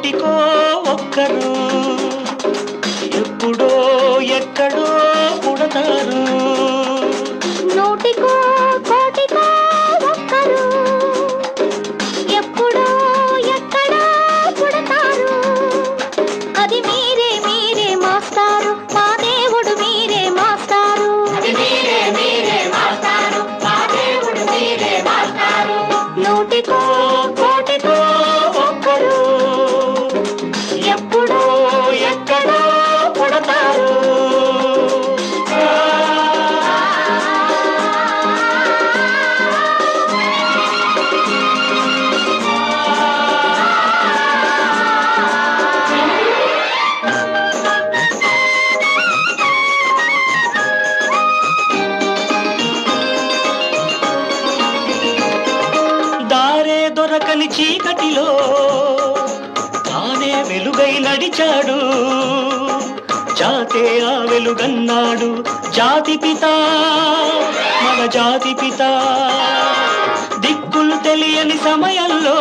కోటికో ఒక్కరు ఎప్పుడో ఎక్కడో పుడతారు. నూటికో కోటికో ఒక్కరు ఎప్పుడో ఎక్కడో పుడతారు. అది మీరే మీరే మాస్టారు, మా దేవుడు మీరే మాస్టారు. నూటికో కోటికో ఒక్కరు ఎప్పుడో ఎక్కడో పుడతారు. దారే దొరకని చీకటిలో తానే వెలుగై నడిచాడు. జాతే ఆ వెలుగన్నాడు. జాతి పిత మన జాతి పిత. దిక్కులు తెలియని సమయంలో